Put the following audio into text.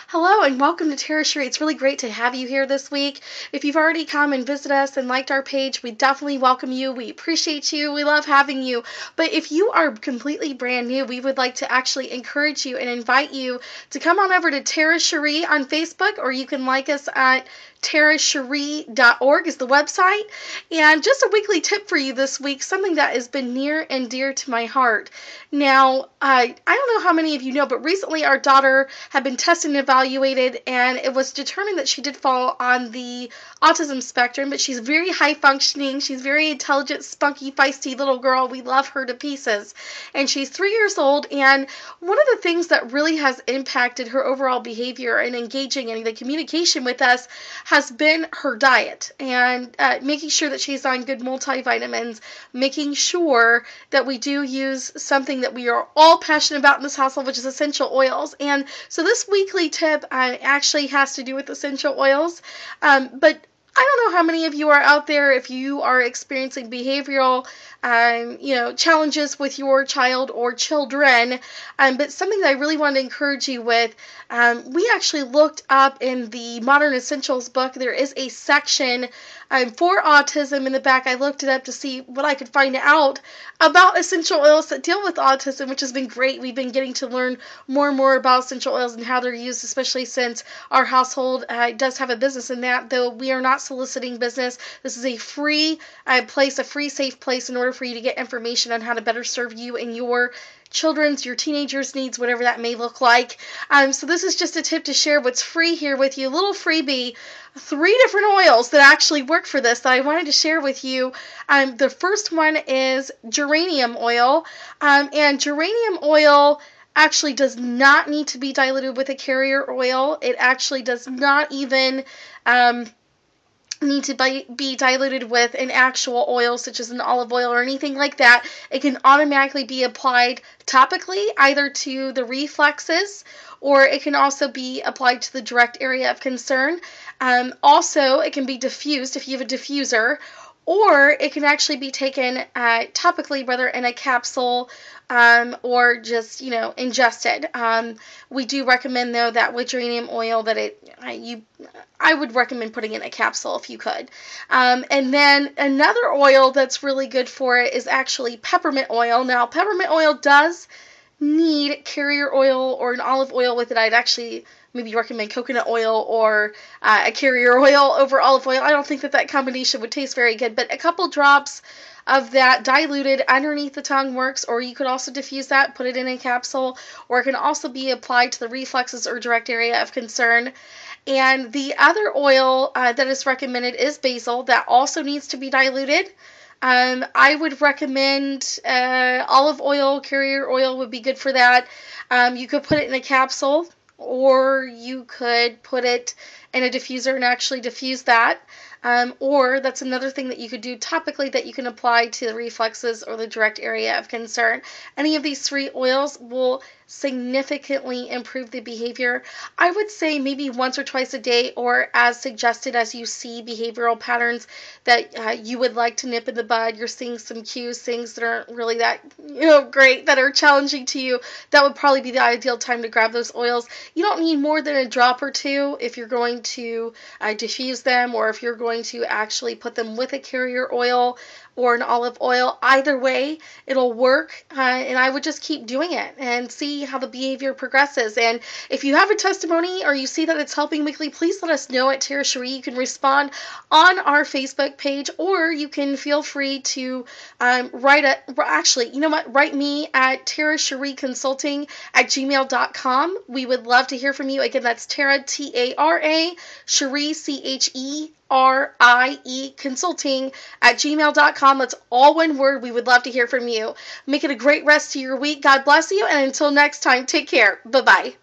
Hello and welcome to Tara Cherie. It's really great to have you here this week. If you've already come and visited us and liked our page, we definitely welcome you. We appreciate you. We love having you. But if you are completely brand new, we would like to actually encourage you and invite you to come on over to Tara Cherie on Facebook, or you can like us at taracherie.org is the website. And just a weekly tip for you this week, something that has been near and dear to my heart. Now, I don't know how many of you know, but recently our daughter had been tested and evaluated, and it was determined that she did fall on the autism spectrum, but she's very high functioning. She's very intelligent, spunky, feisty little girl. We love her to pieces. And she's 3 years old, and one of the things that really has impacted her overall behavior and engaging in the communication with us has been her diet, and making sure that she's on good multivitamins, making sure that we do use something that we are all passionate about in this household, which is essential oils. And so this weekly tip actually has to do with essential oils, but I don't know how many of you are out there, if you are experiencing behavioral challenges with your child or children, but something that I really want to encourage you with, we actually looked up in the Modern Essentials book. There is a section for autism in the back. I looked it up to see what I could find out about essential oils that deal with autism, which has been great. We've been getting to learn more and more about essential oils and how they're used, especially since our household does have a business in that, though we are not soliciting business. This is a free place, a free, safe place in order for you to get information on how to better serve you and your children's, your teenagers' needs, whatever that may look like. So this is just a tip to share what's free here with you. A little freebie, 3 different oils that actually work for this that I wanted to share with you. The first one is geranium oil, and geranium oil actually does not need to be diluted with a carrier oil. It actually does not even need to be diluted with an actual oil such as an olive oil or anything like that. It can automatically be applied topically either to the reflexes, or it can also be applied to the direct area of concern. Also, it can be diffused if you have a diffuser, or it can actually be taken topically, whether in a capsule or just, ingested. We do recommend, though, that with geranium oil that I would recommend putting in a capsule if you could. And then another oil that's really good for it is actually peppermint oil. Now, peppermint oil does need carrier oil or an olive oil with it. I'd actually maybe recommend coconut oil or a carrier oil over olive oil. I don't think that combination would taste very good, but a couple drops of that diluted underneath the tongue works, or you could also diffuse that, put it in a capsule, or it can also be applied to the reflexes or direct area of concern. And the other oil that is recommended is basil. That also needs to be diluted. I would recommend olive oil, carrier oil would be good for that. You could put it in a capsule, or you could put it in a diffuser and actually diffuse that. Or that's another thing that you could do topically that you can apply to the reflexes or the direct area of concern. Any of these 3 oils will significantly improve the behavior. I would say maybe once or twice a day, or as suggested as you see behavioral patterns that you would like to nip in the bud. You're seeing some cues, things that aren't really that great, that are challenging to you. That would probably be the ideal time to grab those oils. You don't need more than a drop or 2 if you're going to diffuse them, or if you're going to actually put them with a carrier oil or an olive oil. Either way, it'll work, and I would just keep doing it and see how the behavior progresses. And if you have a testimony or you see that it's helping weekly, please let us know at Tara Cherie. You can respond on our Facebook page, or you can feel free to write me at taracherieconsulting@gmail.com. We would love to hear from you. Again, that's Tara, T-A-R-A, Cherie, C-H-E, RIE consulting@gmail.com. That's all one word. We would love to hear from you. Make it a great rest of your week. God bless you, and until next time, take care. Bye-bye.